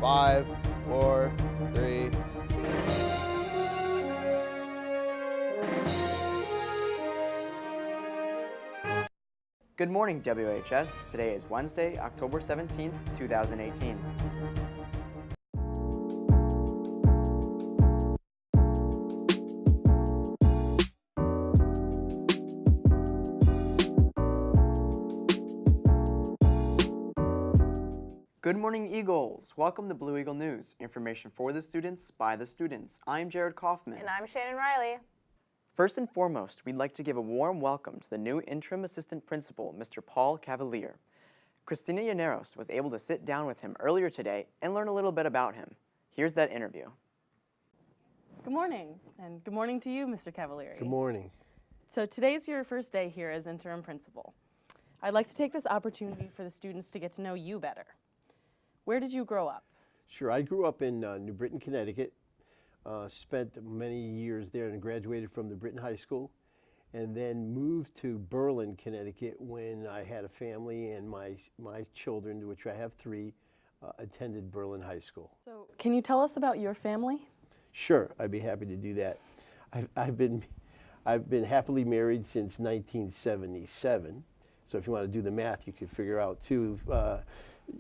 5, 4, 3. Good morning, WHS. Today is Wednesday, October 17th, 2018. Good morning, Eagles. Welcome to Blue Eagle News. Information for the students, by the students. I'm Jared Kauffman. And I'm Shannon Reilly. First and foremost, we'd like to give a warm welcome to the new Interim Assistant Principal, Mr. Paul Cavaliere. Christina Yanaros was able to sit down with him earlier today and learn a little bit about him. Here's that interview. Good morning, and good morning to you, Mr. Cavaliere. Good morning. So today's your first day here as interim principal. I'd like to take this opportunity for the students to get to know you better. Where did you grow up? Sure, I grew up in New Britain, Connecticut, spent many years there and graduated from the Britain High School, and then moved to Berlin, Connecticut when I had a family and my children, which I have 3, attended Berlin High School. So can you tell us about your family? Sure, I'd be happy to do that. I've been happily married since 1977, so if you want to do the math, you could figure out too, a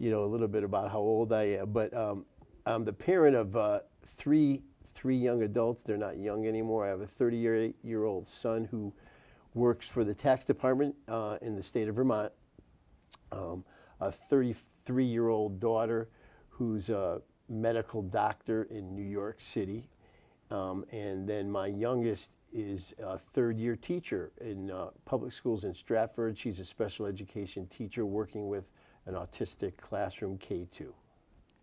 little bit about how old I am. But I'm the parent of three young adults. They're not young anymore. I have a 38-year-old son who works for the tax department in the state of Vermont, a 33-year-old daughter who's a medical doctor in New York City, and then my youngest is a 3rd-year teacher in public schools in Stratford. She's a special education teacher working with an autistic classroom K2.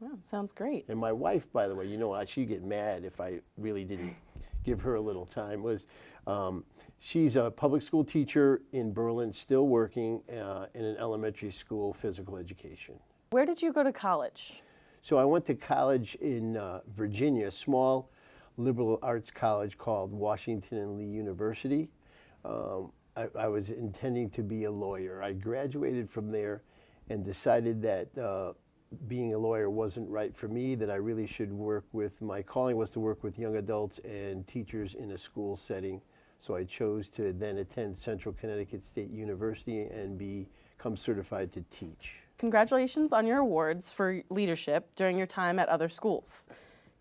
Oh, sounds great. And my wife, by the way, she'd get mad if I really didn't give her a little time, she's a public school teacher in Berlin, still working in an elementary school, physical education. Where did you go to college? So I went to college in Virginia, a small liberal arts college called Washington and Lee University. I was intending to be a lawyer. I graduated from there and decided that being a lawyer wasn't right for me, that I really should work with, my calling was to work with young adults and teachers in a school setting. So I chose to then attend Central Connecticut State University and become certified to teach. Congratulations on your awards for leadership during your time at other schools.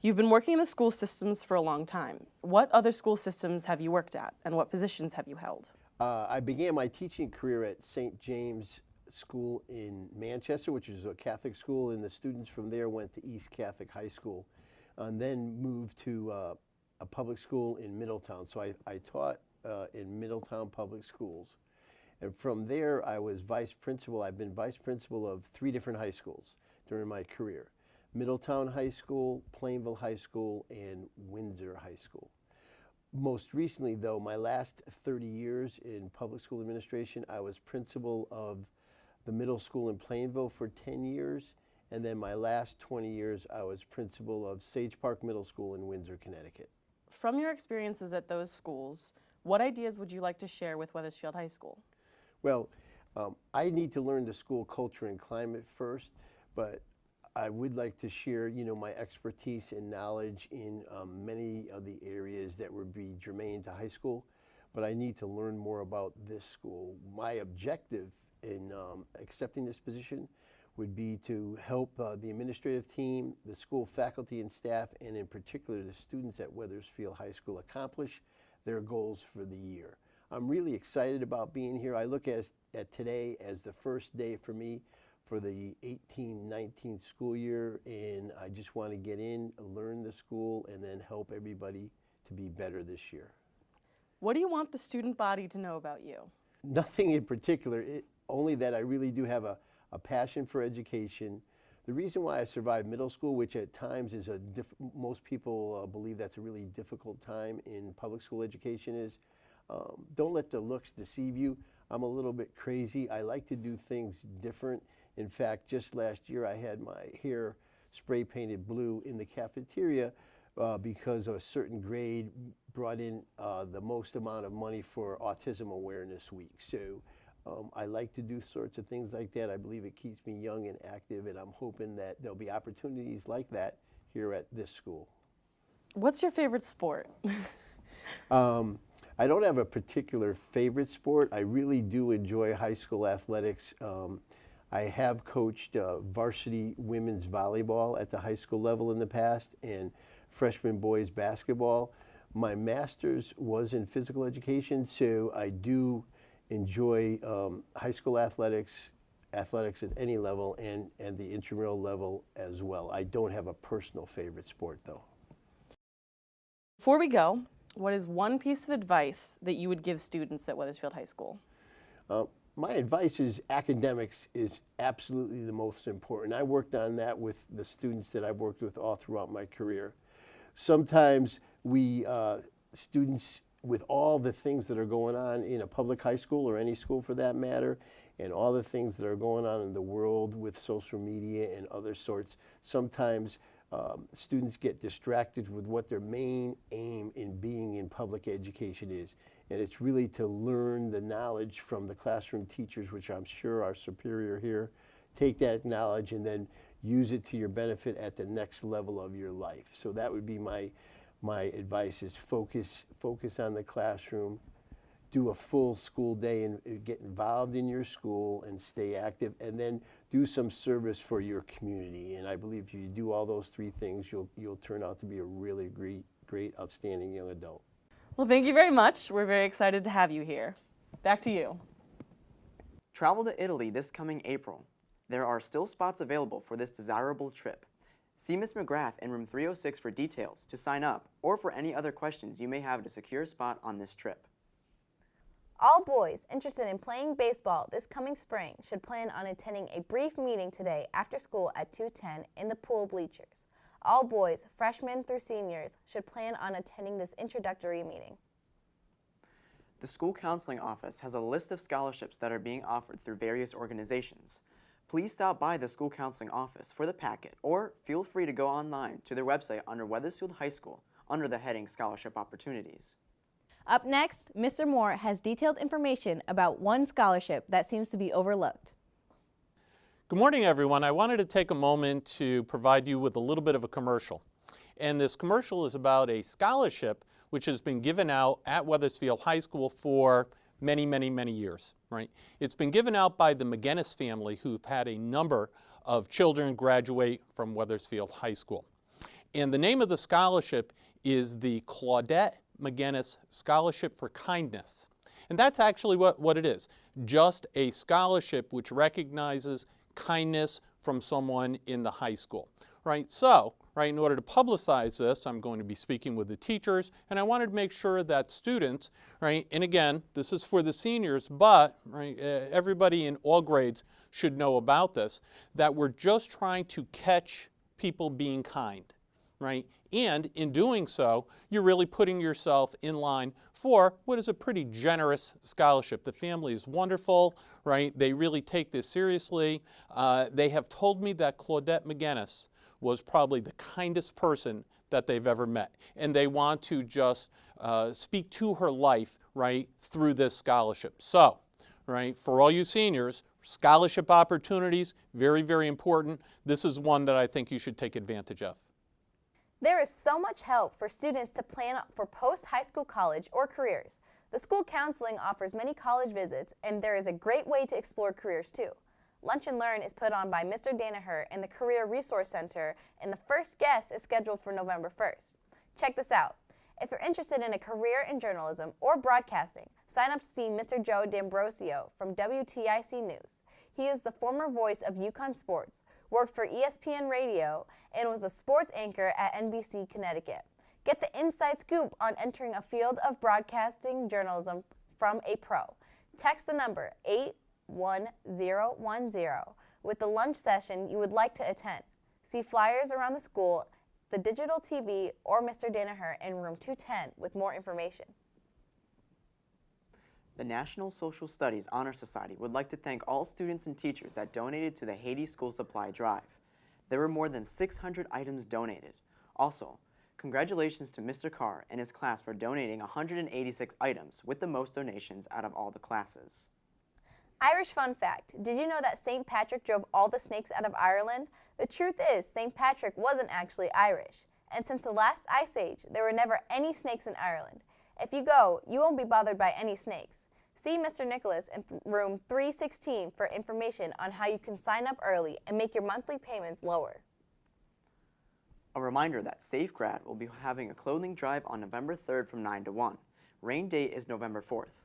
You've been working in the school systems for a long time. What other school systems have you worked at, and what positions have you held? I began my teaching career at St. James School in Manchester, which is a Catholic school, and the students from there went to East Catholic High School, and then moved to a public school in Middletown. So I taught in Middletown public schools. And from there, I was vice principal. I've been vice principal of 3 different high schools during my career. Middletown High School, Plainville High School, and Windsor High School. Most recently, though, my last 30 years in public school administration, I was principal of the middle school in Plainville for 10 years, and then my last 20 years, I was principal of Sage Park Middle School in Windsor, Connecticut. From your experiences at those schools, what ideas would you like to share with Wethersfield High School? Well, I need to learn the school culture and climate first, but I would like to share, my expertise and knowledge in many of the areas that would be germane to high school, but I need to learn more about this school. My objective in accepting this position would be to help the administrative team, the school faculty and staff, and in particular the students at Wethersfield High School accomplish their goals for the year. I'm really excited about being here. I look at today as the first day for me for the 18-19 school year, and I just want to get in, learn the school, and then help everybody to be better this year. What do you want the student body to know about you? Nothing in particular, only that I really do have a passion for education. The reason why I survived middle school, which at times is most people believe that's a really difficult time in public school education, is don't let the looks deceive you. I'm a little bit crazy. I like to do things different. In fact, just last year I had my hair spray painted blue in the cafeteria because a certain grade brought in the most amount of money for Autism Awareness Week. So I like to do sorts of things like that. I believe it keeps me young and active, and I'm hoping that there'll be opportunities like that here at this school. What's your favorite sport? I don't have a particular favorite sport. I really do enjoy high school athletics. I have coached varsity women's volleyball at the high school level in the past and freshman boys basketball. My master's was in physical education, so I do enjoy high school athletics at any level, and the intramural level as well. I don't have a personal favorite sport, though. Before we go, what is one piece of advice that you would give students at Wethersfield High School? My advice is academics is absolutely the most important. I worked on that with the students that I've worked with all throughout my career. Sometimes we, students, with all the things that are going on in a public high school or any school for that matter, and all the things that are going on in the world with social media and other sorts, sometimes students get distracted with what their main aim in being in public education is. And it's really to learn the knowledge from the classroom teachers, which I'm sure are superior here. Take that knowledge and then use it to your benefit at the next level of your life. So that would be my advice, is focus on the classroom, do a full school day and get involved in your school and stay active, and then do some service for your community. And I believe if you do all those three things, you'll turn out to be a really great, outstanding young adult. Well, thank you very much. We're very excited to have you here. Back to you. Travel to Italy this coming April. There are still spots available for this desirable trip. See Ms. McGrath in room 306 for details, to sign up, or for any other questions you may have to secure a spot on this trip. All boys interested in playing baseball this coming spring should plan on attending a brief meeting today after school at 2:10 in the pool bleachers. All boys, freshmen through seniors, should plan on attending this introductory meeting. The school counseling office has a list of scholarships that are being offered through various organizations. Please stop by the school counseling office for the packet, or feel free to go online to their website under Wethersfield High School under the heading Scholarship Opportunities. Up next, Mr. Moore has detailed information about one scholarship that seems to be overlooked. Good morning, everyone. I wanted to take a moment to provide you with a little bit of a commercial. And this commercial is about a scholarship which has been given out at Wethersfield High School for many, many, many years, right? It's been given out by the McGinnis family, who've had a number of children graduate from Wethersfield High School. And the name of the scholarship is the Claudette McGinnis Scholarship for Kindness. And that's actually what it is, just a scholarship which recognizes kindness from someone in the high school, right? So, right, in order to publicize this, I'm going to be speaking with the teachers, and I wanted to make sure that students, right, and again, this is for the seniors, but right, everybody in all grades should know about this, that we're just trying to catch people being kind, right? And in doing so, you're really putting yourself in line for what is a pretty generous scholarship. The family is wonderful, right? They really take this seriously. They have told me that Claudette McGinnis was probably the kindest person that they've ever met. And they want to just speak to her life, right, through this scholarship. So, right, for all you seniors, scholarship opportunities, very, very important. This is one that I think you should take advantage of. There is so much help for students to plan for post-high school college or careers. The school counseling offers many college visits, and there is a great way to explore careers too. Lunch and Learn is put on by Mr. Danaher in the Career Resource Center, and the first guest is scheduled for November 1st. Check this out. If you're interested in a career in journalism or broadcasting, sign up to see Mr. Joe D'Ambrosio from WTIC News. He is the former voice of UConn Sports, worked for ESPN Radio, and was a sports anchor at NBC Connecticut. Get the inside scoop on entering a field of broadcasting journalism from a pro. Text the number 81010 with the lunch session you would like to attend. See flyers around the school, the digital TV, or Mr. Danaher in room 210 with more information. The National Social Studies Honor Society would like to thank all students and teachers that donated to the Haiti School Supply Drive. There were more than 600 items donated. Also, congratulations to Mr. Carr and his class for donating 186 items, with the most donations out of all the classes. Irish fun fact. Did you know that St. Patrick drove all the snakes out of Ireland? The truth is, St. Patrick wasn't actually Irish. And since the last ice age, there were never any snakes in Ireland. If you go, you won't be bothered by any snakes. See Mr. Nicholas in room 316 for information on how you can sign up early and make your monthly payments lower. A reminder that Safe Grad will be having a clothing drive on November 3rd from 9 to 1. Rain date is November 4th.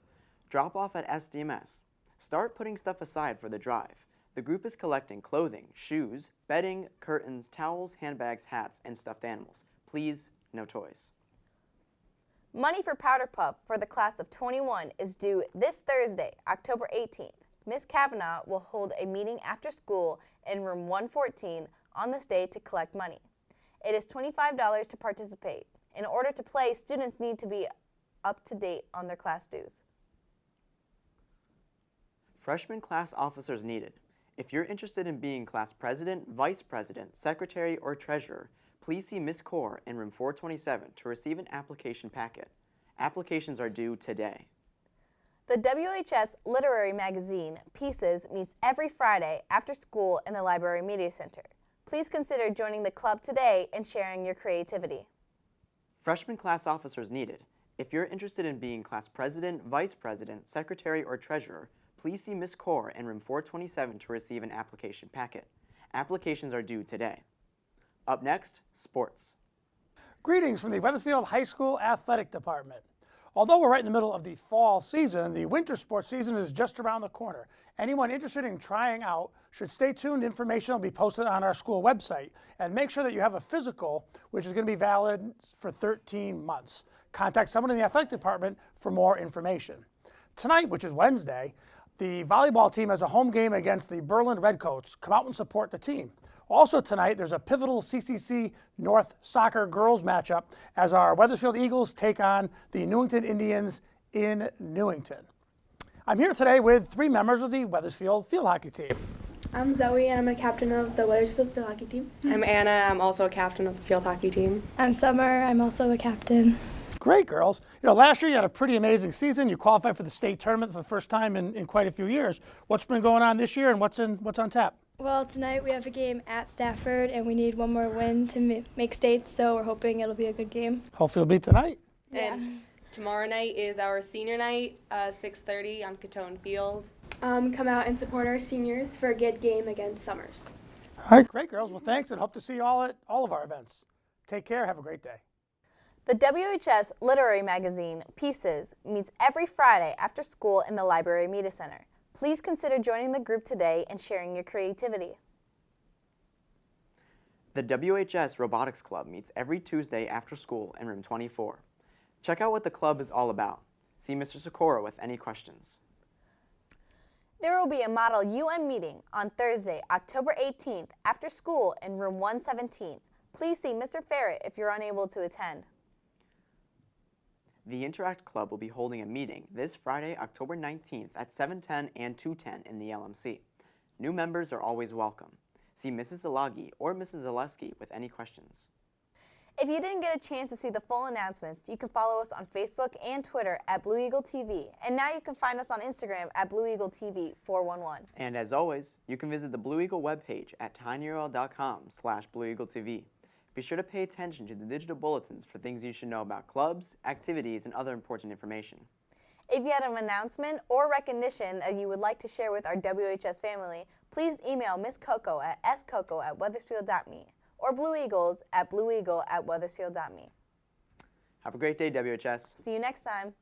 Drop off at SDMS. Start putting stuff aside for the drive. The group is collecting clothing, shoes, bedding, curtains, towels, handbags, hats, and stuffed animals. Please, no toys. Money for Powder Puff for the class of 21 is due this Thursday, October 18th. Ms. Kavanaugh will hold a meeting after school in room 114 on this day to collect money. It is $25 to participate. In order to play, students need to be up to date on their class dues. Freshman class officers needed. If you're interested in being class president, vice president, secretary, or treasurer, please see Ms. Kaur in room 427 to receive an application packet. Applications are due today. The WHS Literary Magazine, Pieces, meets every Friday after school in the Library Media Center. Please consider joining the club today and sharing your creativity. Freshman class officers needed. If you're interested in being class president, vice president, secretary, or treasurer, please see Ms. Kaur in room 427 to receive an application packet. Applications are due today. Up next, sports. Greetings from the Wethersfield High School Athletic Department. Although we're right in the middle of the fall season, the winter sports season is just around the corner. Anyone interested in trying out should stay tuned. Information will be posted on our school website. And make sure that you have a physical, which is going to be valid for 13 months. Contact someone in the athletic department for more information. Tonight, which is Wednesday, the volleyball team has a home game against the Berlin Redcoats. Come out and support the team. Also tonight, there's a pivotal CCC North soccer girls matchup as our Wethersfield Eagles take on the Newington Indians in Newington. I'm here today with three members of the Wethersfield field hockey team. I'm Zoe, and I'm a captain of the Wethersfield field hockey team. I'm Anna. I'm also a captain of the field hockey team. I'm Summer. I'm also a captain. Great, girls. You know, last year you had a pretty amazing season. You qualified for the state tournament for the first time in quite a few years. What's been going on this year, and what's on tap? Well, tonight we have a game at Stafford, and we need one more win to make states, so we're hoping it'll be a good game. Hopefully it'll be tonight. Yeah. And tomorrow night is our senior night, 6:30 on Catone Field. Come out and support our seniors for a good game against Summers. All right, great, girls. Well, thanks, and hope to see you all at all of our events. Take care. Have a great day. The WHS Literary Magazine, Pieces, meets every Friday after school in the Library Media Center. Please consider joining the group today and sharing your creativity. The WHS Robotics Club meets every Tuesday after school in room 24. Check out what the club is all about. See Mr. Sikora with any questions. There will be a Model UN meeting on Thursday, October 18th after school in room 117. Please see Mr. Ferret if you're unable to attend. The Interact Club will be holding a meeting this Friday, October 19th at 7:10 and 2:10 in the LMC. New members are always welcome. See Mrs. Zalagi or Mrs. Zaleski with any questions. If you didn't get a chance to see the full announcements, you can follow us on Facebook and Twitter at BlueEagle TV. And now you can find us on Instagram at BlueEagleTV411. And as always, you can visit the Blue Eagle webpage at tinyurl.com/BlueEagleTV. Be sure to pay attention to the digital bulletins for things you should know about clubs, activities, and other important information. If you had an announcement or recognition that you would like to share with our WHS family, please email Ms. Coco at scoco@wethersfield.me or Blue Eagles at blueeagle@wethersfield.me. Have a great day, WHS. See you next time.